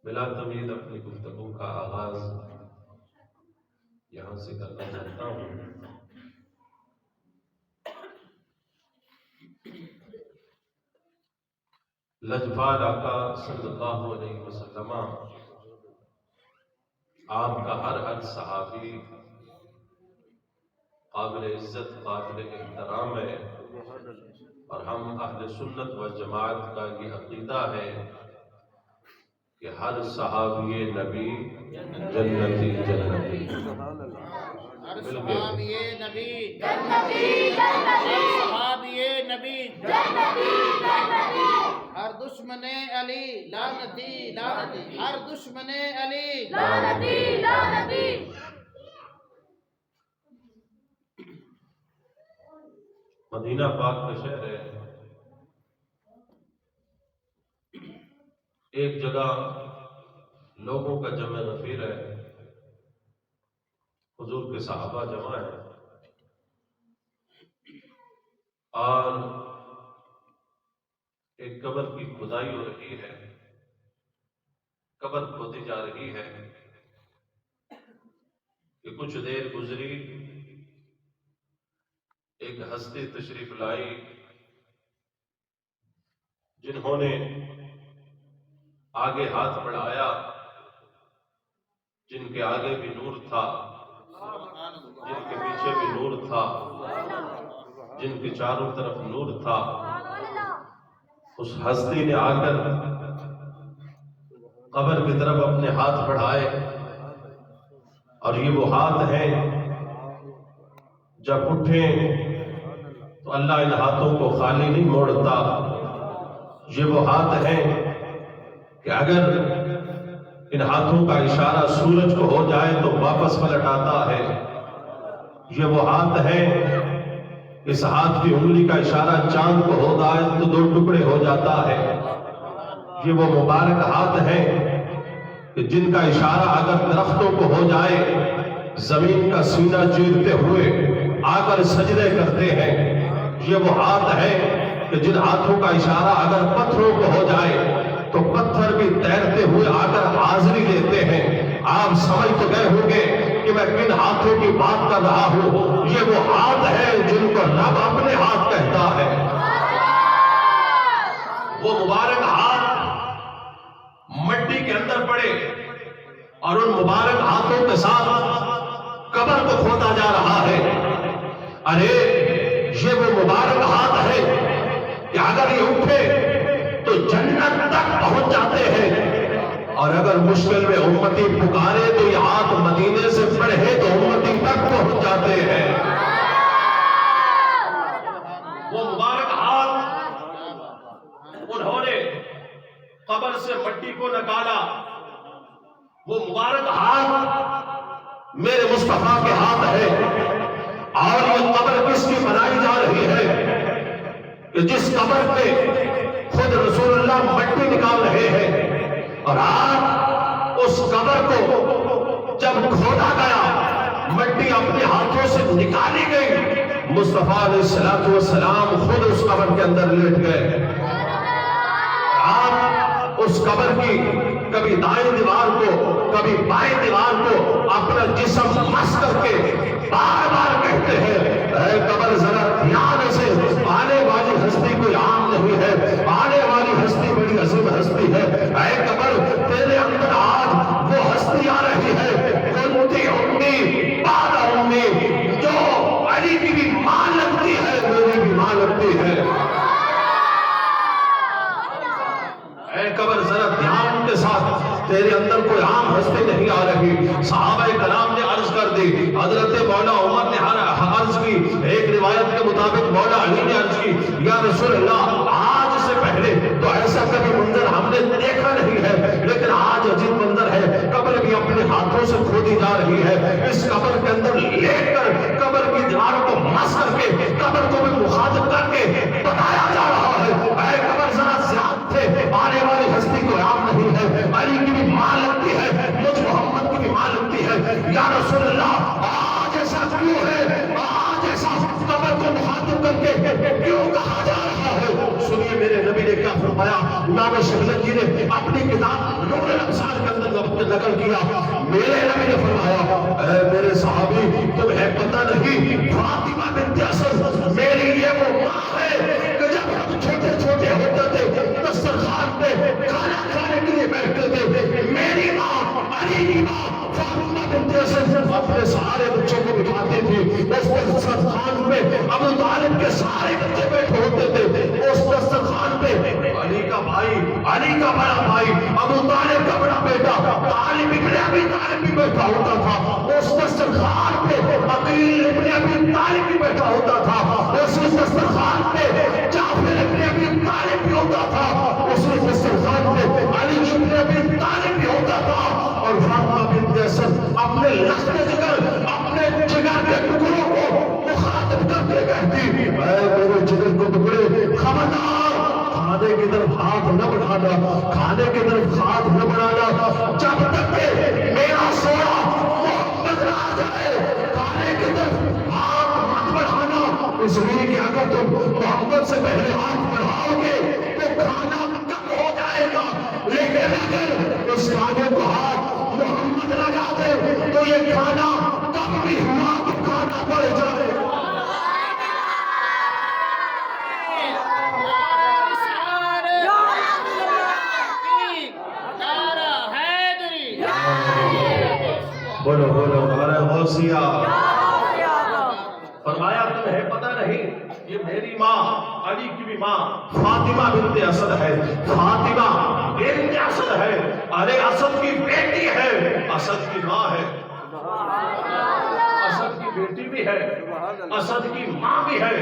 بلا تمہید اپنی گفتگو کا آغاز یہاں سے کرنا چاہتا ہوں۔ لجپال آقا صلی اللہ علیہ وسلم، آپ کا ہر صحابی قابل عزت قابل احترام ہے، اور ہم اہل سنت و جماعت کا یہ عقیدہ ہے کہ ہر صحابی نبی جنتی جنتی، ہر صحابی نبی جنتی جنتی، صحابی نبی جنتی جنتی، ہر دشمن علی لعنتی لعنتی، ہر دشمن علی لعنتی لعنتی۔ مدینہ پاک کا شہر ہے، ایک جگہ لوگوں کا جمع غفیر ہے، حضور کے صحابہ جمع ہیں، اور ایک قبر کی کھدائی ہو رہی ہے، قبر کھودی جا رہی ہے کہ کچھ دیر گزری، ایک ہستی تشریف لائی جنہوں نے آگے ہاتھ بڑھایا، جن کے آگے بھی نور تھا، جن کے پیچھے بھی نور تھا، جن کے چاروں طرف نور تھا۔ اس ہستی نے آ کر قبر کی طرف اپنے ہاتھ بڑھائے، اور یہ وہ ہاتھ ہیں جب اٹھیں تو اللہ ان ہاتھوں کو خالی نہیں موڑتا۔ یہ وہ ہاتھ ہیں کہ اگر ان ہاتھوں کا اشارہ سورج کو ہو جائے تو واپس پلٹ آتا ہے۔ یہ وہ ہاتھ ہیں، اس ہاتھ کی انگلی کا اشارہ چاند کو ہو جائے تو 2 ٹکڑے ہو جاتا ہے۔ یہ وہ مبارک ہاتھ ہیں کہ جن کا اشارہ اگر درختوں کو ہو جائے زمین کا سینہ چیرتے ہوئے آ کر سجدے کرتے ہیں۔ یہ وہ ہاتھ ہیں کہ جن ہاتھوں کا اشارہ اگر پتھروں کو ہو جائے تو پتھر بھی تیرتے ہوئے آ کر حاضری لیتے ہیں۔ آپ سمجھ تو گئے ہوں گے کہ میں کن ہاتھوں کی بات کر رہا ہوں۔ یہ وہ ہاتھ ہیں جن کو رب اپنے ہاتھ کہتا ہے۔ وہ مبارک ہاتھ مٹی کے اندر پڑے اور ان مبارک ہاتھوں کے ساتھ قبر کو کھودا جا رہا ہے۔ ارے یہ وہ مبارک ہاتھ ہے کہ اگر یہ اٹھے تو جنت تک پہنچ جاتے ہیں، اور اگر مشکل میں امتی پکارے تو یہ ہاتھ مدینے سے بڑھے تو امتی تک پہنچ جاتے ہیں۔ وہ مبارک ہاتھ، انہوں نے قبر سے مٹی کو نکالا۔ وہ مبارک ہاتھ میرے مصطفیٰ کے ہاتھ ہے، اور یہ قبر کس کی بنائی جا رہی ہے کہ جس قبر پہ خود رسول اللہ مٹی نکال رہے ہیں، اور آج اس قبر کو جب کھودا گیا، مٹی اپنے ہاتھوں سے نکالی گئی، مصطفیٰ علیہ السلام خود اس قبر کے اندر لیٹ گئے۔ آپ اس قبر کی کبھی دائیں دیوار کو کبھی بائیں دیوار کو اپنا جسم مس کر کے بار بار کہتے ہیں، اے قبر ذرا دھیان سے، آنے والی ہستی کوئی عام نہیں ہے، آنے والی ہستی بڑی عظیم ہستی ہے۔ اے قبر تیرے اندر آج وہ ہستی آ رہی ہے، کنتی امی بعد امی، جو علی کی بھی ماں لگتی ہے، میری بھی ماں لگتی ہے۔ اے قبر ذرا دھیان کے ساتھ، تیرے اندر کوئی عام ہستی نہیں آ رہی۔ صحابہ کرام نے عرض کر دی، حضرت مولا عمر نے عرض کی، ایک روایت کے مطابق مولا علی نے عرض کی، یا رسول اللہ آج سے پہلے تو ایسا کبھی منظر ہم نے دیکھا نہیں ہے، لیکن آج عجیب منظر ہے، قبر بھی اپنے ہاتھوں سے کھودی جا رہی ہے۔ اس قبر کے اندر لیٹ کر قبر کی دیواروں کو مس کر کے قبر کو بھی مخاطب کر کے بتایا جا رہا ہے، اے قبر ذرا زیادہ تھے، آنے والی ہستی کوئی عام نہیں ہے، علی کی بھی ماں لگتی ہے، مجھ محمد کی بھی ماں لگتی ہے۔ یا رسول اللہ آج ایسا کیوں ہے، آج ایسا قبر کو مخاطب کر کے کیوں کہا جا رہا ہے؟ سنیے میرے نبی نے کیا فرمایا۔ امام شبلی جی نے اپنی کتاب نور الابصار میرے نبی نے فرمایا اے میرے صحابی تمہیں پتہ نہیں فاطمہ بنت اسد میری یہ وہ ماں ہے کہ جب ہم چھوٹے چھوٹے ہوتے تھے دسترخوان پہ کھانا کھانے کے لیے بیٹھتے تھے میری ماں علی کی ماں فاطمہ بنت اسد اپنے سارے بچوں کو بٹھاتی تھی اس دسترخوان پہ ابو طالب کے سارے بچے بیٹھے ہوتے تھے اس دسترخوان پہ علی کا بھائی علی کا بڑا بھائی ابو طالب کا بڑا بیٹا طالب ابن ابی طالب بھی بیٹھا ہوتا تھا اس دسترخوان پہ عقیل ابن ابی طالب بھی بیٹھا ہوتا تھا اس دسترخوان پہ جعفر ابن ابی طالب بھی ہوتا تھا اس دسترخوان پہ علی ابن ابی طالب بھی ہوتا تھا اور فاطمہ بنت اسد اپنے لخت جگر اپنے جگر کے ٹکڑوں کو مخاطب کر کے کہتی اے میرے جگر کو ٹکڑے خبردار کھانے کی طرف ہاتھ نہ بڑھانا کھانے کی طرف ہاتھ نہ بڑھانا جب تک کہ میرا سونا محمد نہ آ جائے کھانے کی طرف ہاتھ مت بڑھانا اس لیے کہ اگر تم محمد سے پہلے ہاتھ بڑھاؤ گے تو کھانا کم ہو جائے گا لیکن اگر اس کھانے کو ہاتھ محمد لگا دے تو یہ کھانا کم بھی ہوا تو کھانا پڑ جائے بولو بولو ہمارا غوثیہ فرمایا تمہیں پتہ نہیں یہ میری ماں علی کی بھی ماں فاطمہ بنت اسد ہے فاطمہ بنت اسد ہے ارے اسد کی بیٹی ہے اسد کی ماں ہے اسد کی بیٹی بھی ہے اسد کی ماں بھی ہے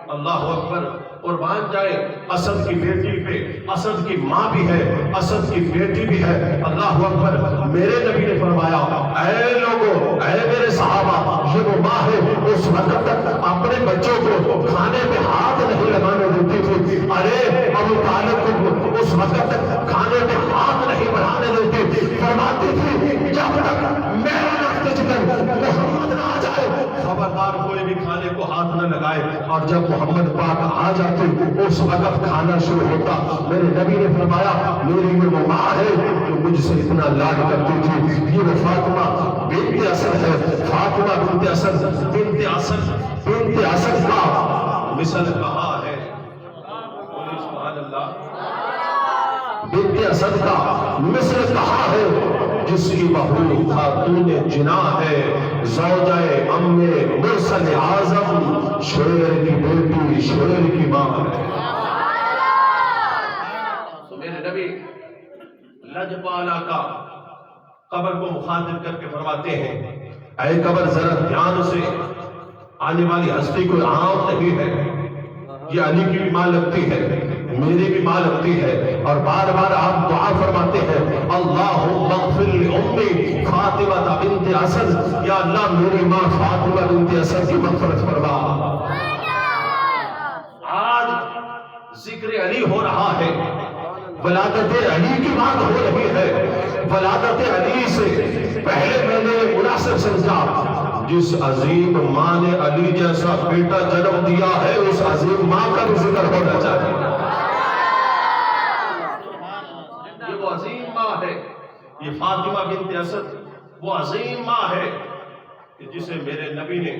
اللہ اکبر قربان جائے اسد کی بیٹی پہ اسد کی ماں بھی ہے اسد کی بیٹی بھی ہے اللہ اکبر میرے نبی نے فرمایا اے لوگوں اے میرے صحابہ یہ وہ ماں ہے اس وقت تک اپنے بچوں کو کھانے پہ ہاتھ نہیں لگانے دیتی تھی ارے ابو طالب کو اس وقت تک کھانے پہ ہاتھ نہیں بڑھانے دیتی تھی فرماتی تھی جب تک میرا لخت جگر محمد نہ آ جائے خبردار کوئی بھی کھانے کو ہاتھ نہ لگائے اور جب محمد پاک آ جاتے اس وقت کھانا شروع ہوتا میرے نبی نے فرمایا میری یہ وہ ماں ہے جو مجھ سے اتنا لاڈ کرتی تھی یہ وہ فاطمہ بنت اسد ہے فاطمہ بنت اسد بنت اسد بنت اسد کا مثل کہا ہے سبحان اللہ بنت اسد کا مثل کہا ہے جس کی بہو خاتون جنا ہے زوجہ ام مرسل اعظم شیر کی بیٹی شیر کی ماں ہے تو میرے نبی لجپالا کا قبر کو مخاطب کر کے فرماتے ہیں اے قبر ذرا دھیان سے آنے والی ہستی کوئی عام نہیں ہے یہ علی کی بھی ماں لگتی ہے میری بھی ماں لگتی ہے اور بار بار آپ دعا فرماتے ہیں اللہم اغفر لأمی فاطمہ بنت اسد یا اللہ میری ماں فاطمہ بنت اسد کی مغفرت فرما آج ذکر علی ہو رہا ہے ولادت علی کی بات ہو رہی ہے ولادت علی سے پہلے میں نے مناسب سمجھا جس عظیم ماں نے علی جیسا بیٹا جنم دیا ہے اس عظیم ماں کا بھی ذکر ہونا چاہیے یہ وہ عظیم ماں ہے یہ فاطمہ بنت اسد وہ عظیم ماں ہے جسے میرے نبی نے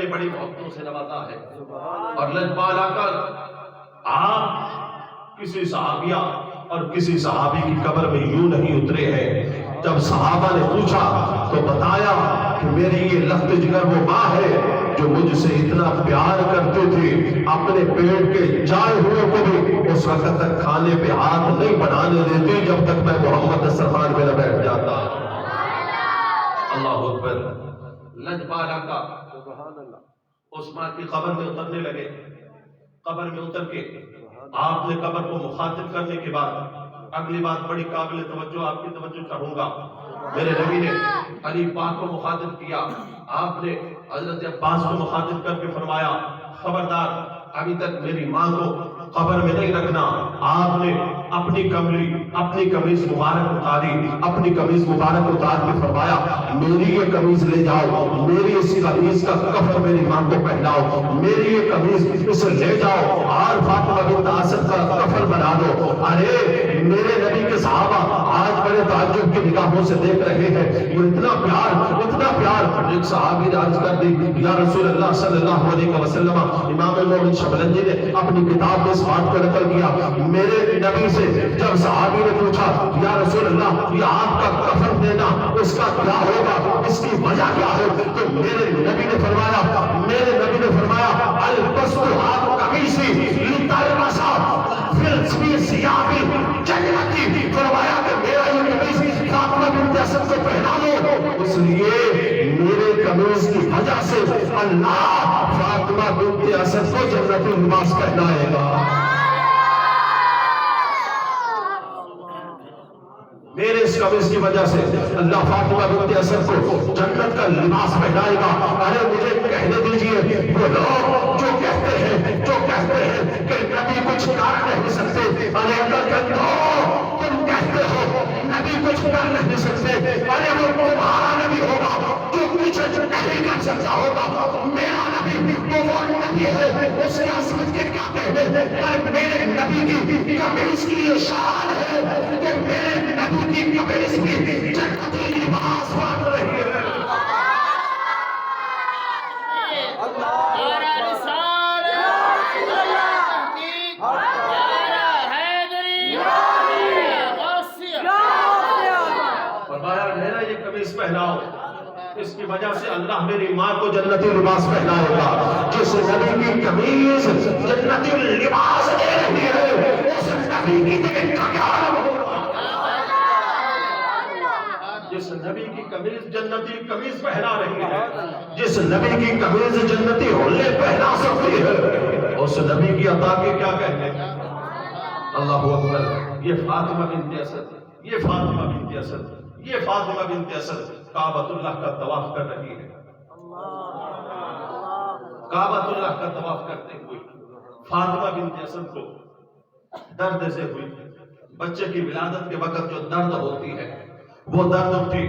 بڑی محبتوں سے نوازا ہے اور لجپالا کر آپ کسی صحابیہ اور کسی صحابی کی قبر میں یوں نہیں اترے ہیں جب صحابہ نے پوچھا تو بتایا کہ میری یہ لخت جگر وہ ماں ہے جو مجھ سے اتنا پیار کرتے تھے اپنے پیٹ کے جائے ہوئے کو بھی اس وقت تک کھانے پہ ہاتھ نہیں بڑھانے دیتے جب تک میں محمد دسترخوان پہ نہ بیٹھ جاتا اللہ اکبر لجپالا کا اس ماں کی قبر میں اترنے لگے قبر میں اتر کے آپ نے قبر کو مخاطب کرنے کے بعد اگلی بات بڑی قابل توجہ آپ کی توجہ چاہوں گا میرے نبی نے علی پاک کو مخاطب کیا آپ نے حضرت عباس کو مخاطب کر کے فرمایا خبردار ابھی تک میری ماں کو قبر میں نہیں رکھنا آپ نے اپنی قمیض مبارک اتاری اپنی قمیض مبارک اتار کے فرمایا میری یہ قمیض لے جاؤ میری اس قمیض کا کفن میری ماں کو پہناؤ میری یہ قمیض اسے لے جاؤ اور فاطمہ بنت اسد کا کفن بنا دو ارے میرے نبی کے صحابہ آج بڑے تعجب کی نگاہوں سے دیکھ رہے ہیں، یہ اتنا پیار۔ ایک صحابی نے عرض کر دی، یا رسول اللہ صلی اللہ علیہ وسلم، امام مومن شبلنجی نے اپنی کتاب میں اس بات کو نقل کیا، میرے نبی سے جب صحابی نے پوچھا، یا رسول اللہ یہ آپ کا کفن دینا اس کا کیا ہوگا، اس کی وجہ کیا ہے؟ تو میرے نبی نے فرمایا البسط قمیصی لتلبسا فی ثیاب جنتی، فرمایا کہ میرا یہ قمیص فاطمہ بنت اسد کو پہنا دو، اس لیے میرے قمیص کی وجہ سے اللہ فاطمہ بنت اسد کو جنتی لباس پہنائے گا۔ میرے اس قمیص کی وجہ سے اللہ فاطمہ بنت اسد کو جنت کا لباس پہنائے گا۔ ارے مجھے کہنے دیجئے، وہ لوگ جو کہتے ہیں کہ نبی کچھ کر نہیں سکتے، ارے اگر تم کہتے ہو نبی کچھ کر نہیں سکتے، ارے وہ تمہارا نبی ہوگا جو کچھ نہیں کر سکتا ہوگا، میرا نبی وہ نبی ہے، اس کے عظمت کے کیا کہنے؟ پر میرے نبی کی قمیص کی یہ شان ہے کہ میرے نبی کی قمیص کی جنتی لباس بن رہی ہے۔ پہناؤ، اس کی وجہ سے اللہ میری ماں کو جنتی لباس پہنائے گا۔ جس نبی کی قمیص جنتی لباس دے رہی ہے، اس نبی کی دین کا کیا ہوگا؟ جس نبی کی قمیص جنتی قمیص پہنا رہی ہے، جس نبی کی قمیص جنتی حلے پہنا سکتی ہے، اس نبی کی عطا کے کیا کہنے؟ اللہ اکبر۔ یہ فاطمہ بنت اسد، یہ فاطمہ بنت اسد، یہ فاطمہ بنت اسد کعبۃ اللہ کا طواف کر رہی ہے۔ کعبۃ اللہ کا طواف کرتے ہوئے فاطمہ بنت اسد کو درد سے ہوئی، بچے کی ولادت کے وقت جو درد ہوتی ہے وہ درد اٹھی۔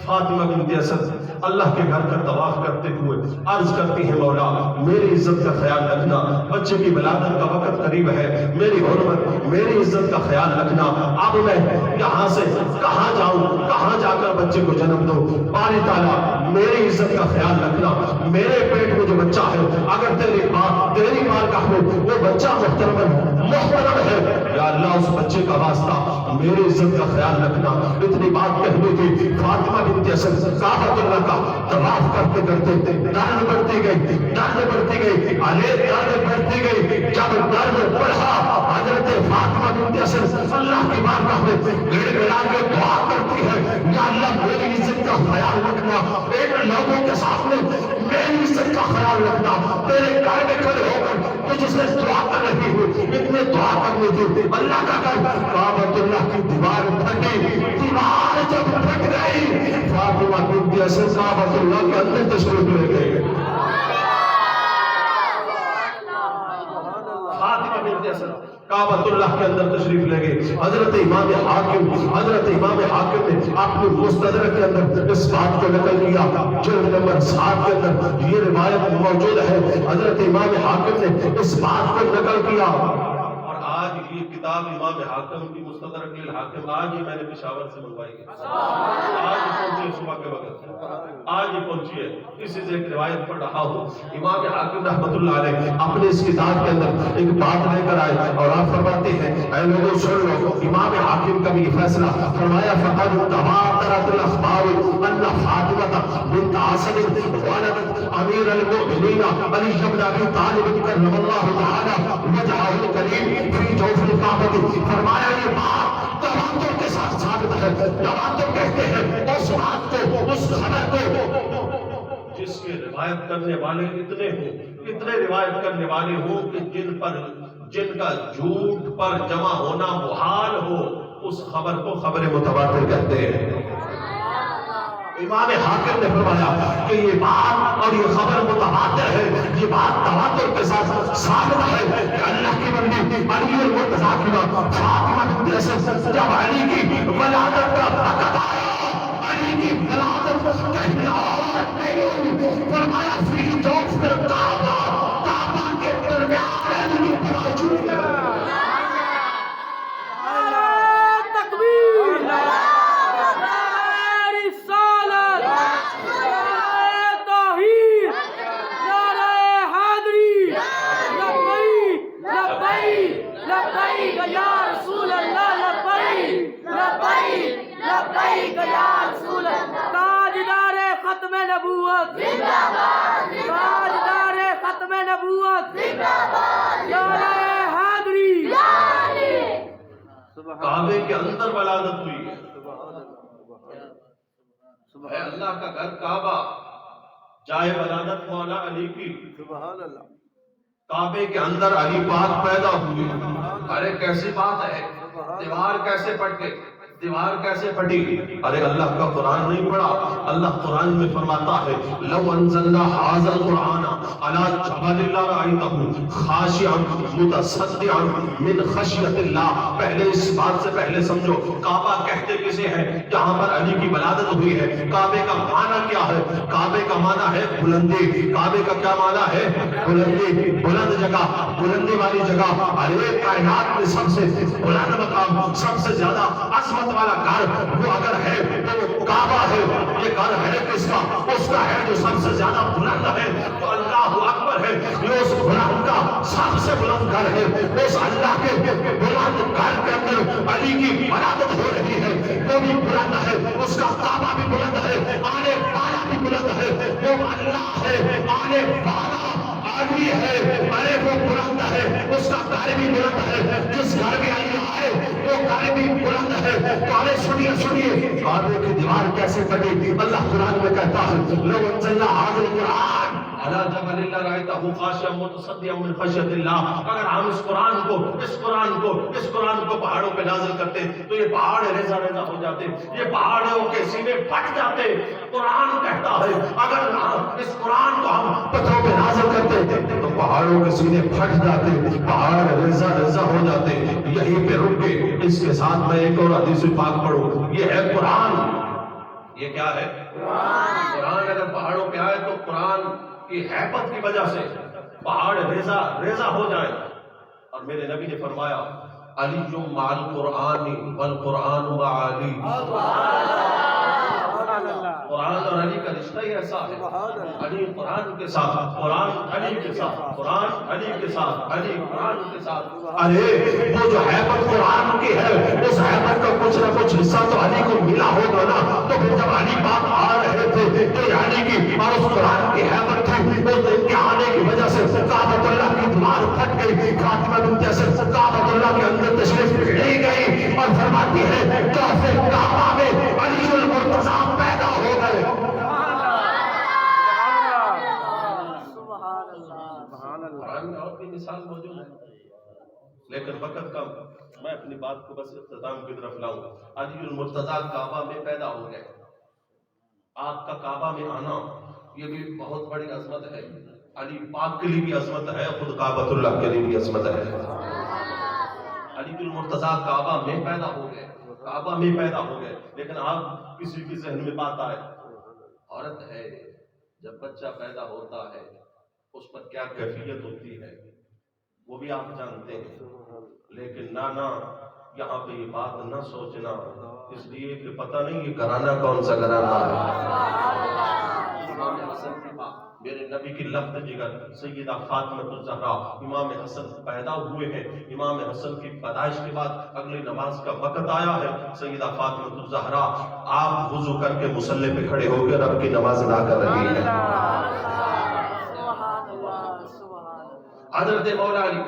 فاطمہ بنت اسد اللہ کے گھر کا طواف کرتے ہوئے عرض کرتی ہے، مولا میری عزت کا خیال رکھنا، بچے کی ولادت کا وقت قریب ہے، میری حرمت میری عزت کا خیال رکھنا، اب میں یہاں سے کہاں جاؤں، کہاں جا کر بچے کو جنم دو، باری تعالیٰ میری عزت کا خیال رکھنا، میرے پیٹ میں جو بچہ ہے اگر تیری بارگاہ میں وہ بچہ محترم ہے، یا اللہ اس بچے کا واسطہ میری عزت کا خیال رکھنا۔ اتنی بات کہنی تھی، فاطمہ بنت اسد کعبۃ اللہ کا طواف کرتے کرتے درد بڑھتی گئی، درد بڑھتی گئی۔ جب درد بڑھا، حضرت فاطمہ بنت اسد اللہ کی بارگاہ میں گڑ گڑا کے دعا کرتی ہے، یا اللہ میری عزت کا خیال رکھنا، ایک لوگوں کے سامنے میری عزت کا خیال رکھنا، تیرے گھر میں کھڑے ہو کر تجھ سے دعا کر رہی ہوں، اتنے دعا کرنی تھی، اللہ کا گھر کعبۃ اللہ کی دیوار پھٹی، دیوار جب پھٹ گئی، فاطمہ بنت اسد کعبۃ اللہ کے اندر تشریف لے گئی۔ فاطمہ بنت اسد کعبۃ اللہ کے اندر تشریف لے گئے۔ حضرت امام حاکم نے اپنے مستدرک کے اندر اس بات کو نقل کیا، جلد نمبر 7 کے اندر یہ روایت موجود ہے۔ حضرت امام حاکم نے اس بات کو نقل کیا، اور آج یہ کتاب امام حاکم کی مستدرک الحاکم آج ہی میں نے پشاور سے منگوائی ہے، آج ہی پہنچی صبح کے وقت، آج ہی پہنچی ہے، اسی سے ایک روایت پڑھ رہا ہوں۔ امام حاکم رحمۃ اللہ علیہ اپنے اس کتاب کے اندر ایک بات لے کر آئے اور آپ فرماتے ہیں، اے لوگوں سن لو، امام حاکم کا بھی فیصلہ فرمایا، فقد تواترت الاخبار ان فاطمہ بنت اسد ولدت امیر المؤمنین علی بن ابی طالب کرم اللہ تعالی وجہہ الکریم فی جوف الکعبہ، فرمایا یہ بات تواتر کے ساتھ ثابت ہے، تواتر کہتے ہیں اس بات کو، اس خبر کو جس کے روایت کرنے والے اتنے روایت کرنے والے ہوں کہ جن کا جھوٹ پر جمع ہونا محال ہو، اس خبر کو خبر متواتر کہتے ہیں۔ امام حاکم نے فرمایا کہ یہ بات اور یہ خبر متواتر ہے، یہ بات تواتر کے ساتھ ثابت ہے کہ اللہ کی بندی علی المرتضیٰ کی ماں فاطمہ بنت اسد جب علی کی ولادت کا وقت آیا، علی کی ولادت کہیں اور نہیں، فرمایا فی جوف الکعبہ، کعبہ کے درمیان علی موجود ہے۔ نبوت زندہ باد، تاجدار ختم نبوت زندہ باد، نعرہ حیدری، کعبے کے اندر ولادت ہوئی ہے، ہے اللہ کا گھر کعبہ، جائے ولادت مولا علی کی، کعبے کے اندر علی پاک پیدا ہوئی۔ ارے کیسی بات ہے، دیوار کیسے پھٹ گئی، دیوار کیسے پھٹی؟ ارے اللہ کا قرآن نہیں پڑھا، اللہ قرآن میں فرماتا ہے لو انزلنا ھذا القرآن علی جبل لرأیتہ خاشعا متصدعا من خشیۃ اللہ۔ پہلے اس بات سے پہلے سمجھو کعبہ کہتے کسے ہیں؟ جہاں پر علی کی ولادت ہوئی ہے۔ کعبے کا معنی کیا ہے؟ کعبے کا معنی ہے بلندی۔ کعبے کا کیا معنی ہے؟ بلندی، بلند جگہ، بلندی والی جگہ۔ ارے کائنات میں سب سے بلند مقام، سب سے زیادہ عظمت والا گھر وہ اگر ہے تو وہ کعبہ ہے۔ یہ گھر ہے کس کا؟ اس کا ہے جو سب سے زیادہ بلند ہے۔ تو اللہ اکبر ہے، یہ اس بلند کا سب سے بلند گھر ہے۔ اس اللہ کے بلند گھر کے اندر علی کی ولادت ہو رہی ہے، وہ بھی بلند ہے، اس کا کعبہ بھی بلند ہے، آنے والا بھی بلند ہے، وہ اللہ ہے، آنے والا علی ہے، ارے وہ بلند ہے، اس کا گھر بھی بلند ہے، جس گھر میں علی آئے وہ گھر بھی بلند ہے۔ تو ارے سنیے سنیے کعبے کی دیوار کیسے پھٹی؟ اللہ قرآن میں کہتا ہے لو انزلنا ھذا القرآن علی جبل لرأیتہ خاشعا متصدعا من خشیۃ اللہ۔ اگر ہم اس قرآن کو پہاڑوں پہ نازل کرتے تو یہ پہاڑ ریزہ ریزہ ہو جاتے، یہ پہاڑوں کے سینے پھٹ جاتے۔ قرآن کہتا ہے اگر اس قرآن کو ہم پتھروں پہ نازل کرتے تو پہاڑوں کے سینے پھٹ جاتے، پہاڑ ریزہ ریزہ ہو جاتے۔ یہیں پہ رک کے اس کے ساتھ میں ایک اور حدیث پاک پڑھوں، یہ ہے قرآن۔ یہ کیا ہے؟ قرآن اگر پہاڑوں پہ آئے تو قرآن کی ہیبت کی وجہ سے پہاڑ ریزہ ریزہ ہو جائے۔ اور میرے نبی نے فرمایا علی مع القرآن والقرآن مع علی۔ قرآن اور علی کا رشتہ ہی ایسا ہے، علی قرآن کے ساتھ، قرآن علی کے ساتھ، قرآن علی کے ساتھ، علی قرآن کے ساتھ۔ ارے وہ جو ہیبت قرآن کی ہے، اس ہیبت کا کچھ نہ کچھ حصہ تو علی کو ملا ہوگا نا۔ تو پھر جب علی پاک آ رہے تھے تو علی کی اور اس قرآن کی ہیبت تھی، اس ان کے آنے کی وجہ سے کعبۃ اللہ کی دیوار پھٹ گئی۔ فاطمہ بنت اسد کعبۃ اللہ کے اندر تشریف لے گئی اور فرماتی ہے کعبہ میں علی المرتضیٰ پیدا ہو گئے۔ قرآن میں اور بھی مثال موجود ہے لیکن وقت کم، میں اپنی بات کو بس اختتام کی طرف لاؤں۔ علی المرتضیٰ کعبہ میں پیدا ہو گئے۔ آپ کا کعبہ میں آنا یہ بھی بہت بڑی عظمت ہے، علی پاک کے لیے بھی عظمت ہے، خود کعبۃ اللہ کے لیے بھی عظمت ہے۔ علی المرتضیٰ کعبہ میں پیدا ہو گئے، کعبہ میں پیدا ہو گئے۔ لیکن آپ کسی کے ذہن میں بات آئے، عورت ہے جب بچہ پیدا ہوتا ہے اس پر کیا کیفیت ہوتی ہے وہ بھی آپ جانتے ہیں، لیکن نانا یہاں پہ یہ بات نہ سوچنا، اس لیے کہ پتہ نہیں یہ گھرانہ کون سا گھرانہ ہے۔ امام حسن کے بعد میرے نبی کی لخت جگر سیدہ فاطمہ الزہرا امام حسن پیدا ہوئے ہیں۔ امام حسن کی پیدائش کے بعد اگلی نماز کا وقت آیا ہے، سیدہ فاطمہ الزہرا آپ وضو کر کے مصلی پہ کھڑے ہو کے رب کی نماز ادا کر رہی ہیں۔ حضرت مولا علی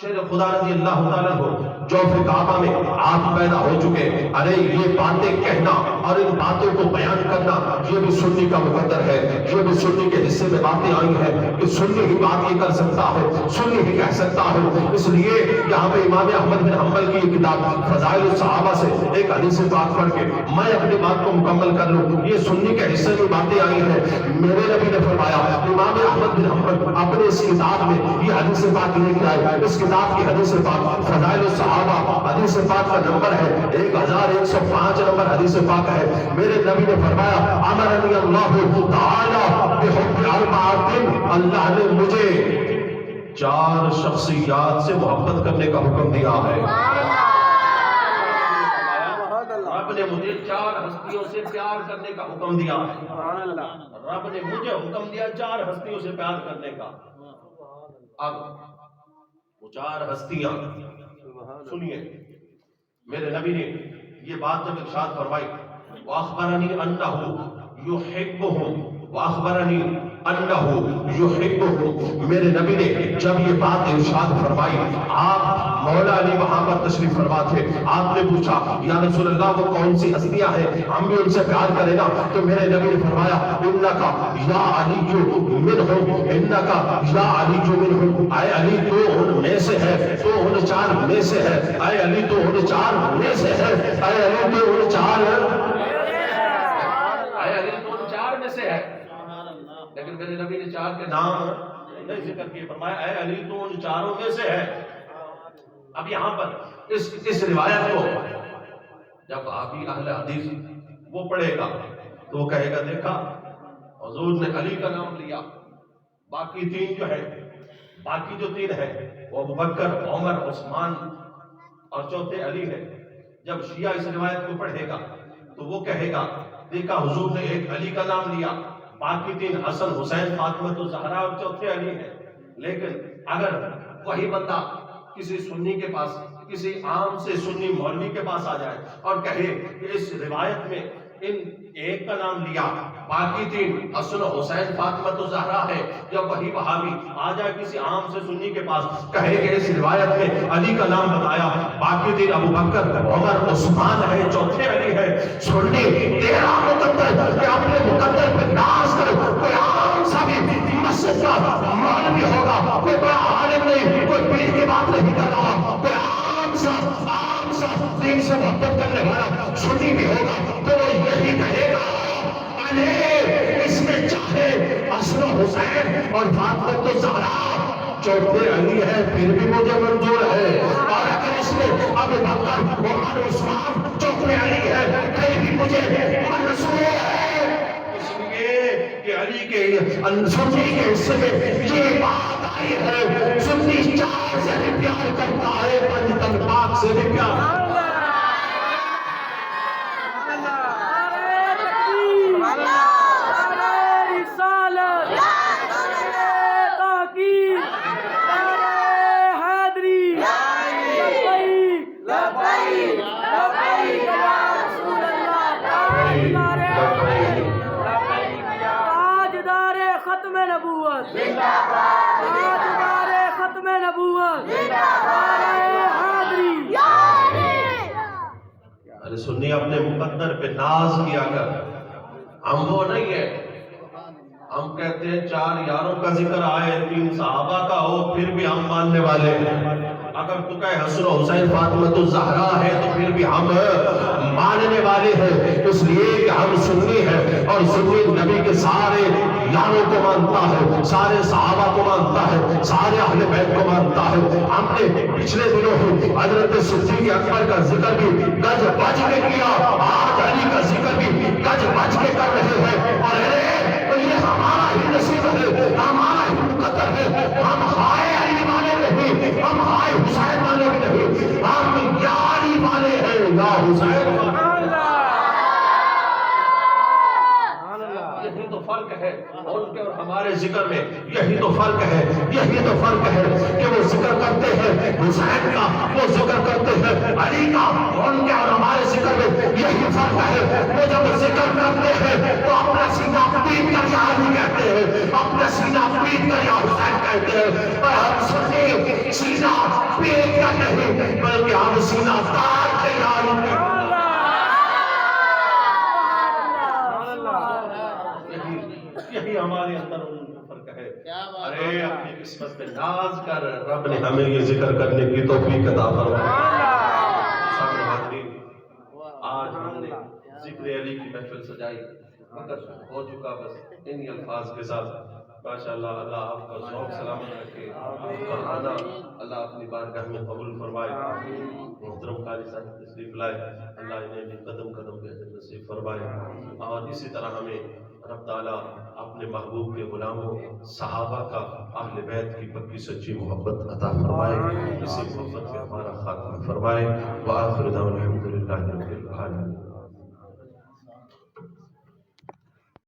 شیر خدا رضی اللہ تعالیٰ ہو جوف کعبہ میں آپ پیدا ہو چکے۔ ارے یہ باتیں کہنا اور ان باتوں کو بیان کرنا یہ بھی سنی کا مقدر ہے، یہ بھی سنی کے حصے میں باتیں آئی ہیں کہ سنی ہی بات یہ کر سکتا ہے، سنی ہی کہہ سکتا ہے۔ اس لیے یہاں پہ امام احمد بن حنبل کی یہ کتاب فضائل الصحابہ سے ایک حدیث پاک پڑھ کے میں اپنی بات کو مکمل کر لوں۔ یہ سنی کے حصے میں باتیں آئی ہیں، میرے نبی نے فرمایا، امام احمد بن حنبل اپنے اس کتاب میں یہ حدیث پاک لے کے آئے۔ اس کتاب کی حدیث پاک فضائل الصحابہ حدیث پاک کا نمبر ہے 1105 نمبر حدیث پاک ہے۔ میرے نبی نے فرمایا امرنی اللہ تعالی بحب اربعۃ، اللہ نے مجھے 4 شخصیات سے محبت کرنے کا حکم دیا ہے۔ رب نے مجھے 4 ہستیوں سے پیار کرنے کا حکم دیا ہے۔ رب نے مجھے حکم دیا 4 ہستیوں سے پیار کرنے کا۔ اب وہ 4 ہستیاں سنیے، میرے نبی نے یہ بات جب ارشاد فرمائی وَأَخْبَرَنِي أَنَّهُ يُحِبُّهُمْ واخبرنی انہو یحبہ، میرے نبی نے جب یہ بات ارشاد فرمائی، آپ مولا علی وہاں پر تشریف فرما تھے، آپ نے پوچھا یا رسول اللہ وہ کون سی ہستیاں ہیں ہم بھی ان سے پیار کریں نا؟ تو میرے نبی نے فرمایا انکا یا علی منہم، انکا یا علی منہم، اے علی تو ان میں سے ہے، تو ان چار میں سے ہے، اے علی تو ان چار میں سے ہے، اے علی تو ان چار میں سے ہے۔ لیکن میرے نبی نے چار کے نام نہیں ذکر کیے، فرمایا اے علی تو ان چاروں میں سے ہے۔ اب یہاں پر اس روایت کو جب آبی اہل حدیث وہ پڑھے گا تو وہ کہے گا دیکھا حضور نے علی کا نام لیا، باقی تین جو ہے، باقی جو تین ہے وہ ابوبکر، عمر، عثمان اور چوتھے علی ہے۔ جب شیعہ اس روایت کو پڑھے گا تو وہ کہے گا دیکھا حضور نے ایک علی کا نام لیا، باقی تین حسن، حسین، فاطمہ الزہرا اور چوتھے علی ہے۔ لیکن اگر وہی بندہ کسی سنی کے پاس، کسی عام سے سنی مولوی کے پاس آ جائے اور کہے کہ اس روایت میں ان ایک کا نام لیا، باقی تین حسن، حسین، فاطمہ الزہرا ہے، یا وہی وہابی آ جائے کسی عام سے سنی کے پاس کہے کہ اس روایت میں علی کا نام بتایا، باقی تین ابوبکر، عمر، عثمان ہے، چوتھے علی ہے، سنی تیرا مقدر کہ اپنے مقدر پہ ناز کرے، کوئی عام سا بھی مسجد کا مولوی ہوگا، کوئی بڑا عالم نہیں، کوئی پیر کی بات نہیں کر رہا، کوئی عام سا دین سے محبت کرنے والا سنی بھی ہوگا تو وہ یہی کہے گا علی اس میں چاہے حسن، حسین اور فاطمہ الزہرا چوتھے علی ہے پھر بھی مجھے منظور ہے، اور اگر اس میں ابوبکر، عمر، عثمان چوتھے علی ہے پھر بھی مجھے منظور ہے۔ اس لیے کہ علی کے سنی کے حصے میں یہ بات آئی ہے سنی چار سے بھی پیار کرتا ہے، پنج تن پاک سے بھی پیار۔ ارے سنی اپنے مقدر پہ ناز کیا کر، ہم وہ نہیں ہے، ہم کہتے ہیں چار یاروں کا ذکر آئے، تین صحابہ کا ہو پھر بھی ہم ماننے والے ہیں، اگر تو کہے حسن و حسین فاطمہ الزہرا ہے تو پھر بھی ہم ماننے والے ہیں، اس لیے کہ ہم سنی ہیں اور سنی نبی کے سارے یاروں کو مانتا ہے، سارے صحابہ کو مانتا ہے، سارے اہل بیت کو مانتا ہے۔ ہم نے پچھلے دنوں حضرت صدیق اکبر کا ذکر بھی گج بج کے کیا، آج علی کا ذکر بھی گج بج کے کر رہے ہیں، اور یہ ہمارا ہی نصیب ہے، ہمارا ہی مقدر ہے، ہم ہائے علی والے نہیں، ہم ہائے حسین والے بھی نہیں، ہم یا علی والے ہیں یا حسین والے۔ یہی تو فرق ہے ان کے اور ہمارے ذکر میں، یہی تو فرق ہے، یہی تو فرق ہے کہ وہ ذکر کرتے ہیں حسین کا، وہ ذکر کرتے ہیں علی کا، ان کے اور ہمارے ذکر میں یہی فرق ہے، وہ جب ذکر کرتے ہیں تو اپنا سینہ پیٹ کر یا علی کہتے ہیں، اپنا سینہ پیٹ کر یا حسین کہتے ہیں، اور ہم سنی سینہ پیٹ کر نہیں بلکہ ہم سینہ تار کے یا علی کہتے ہیں۔ یہی ہمارے اندر ان کا فرق ہے۔ ارے اپنی قسمت پہ ناز کر، رب نے ہمیں یہ ذکر کرنے کی توفیق عطا فرمائی۔ سامنے حاضرین، آج ہم نے ذکر علی کی محفل سجائی، وقت ہو چکا، بس انہی الفاظ کے ساتھ ماشاءاللہ اللہ آپ کا ذوق سلامت رکھے، آپ کا آنا اللہ اپنی بارگاہ میں قبول فرمائے۔ محترم قاری صاحب تشریف لائے، اللہ انہیں بھی قدم قدم پہ اجر نصیب فرمائے، اور اسی طرح ہمیں رب تعالیٰ اپنے محبوب کے غلاموں صحابہ کا، اہل بیت کی پکی سچی محبت عطا فرمائے، اسی محبت کے ہمارا خاتمہ فرمائے۔ وآخر دعوانا الحمدللہ رب العالمین۔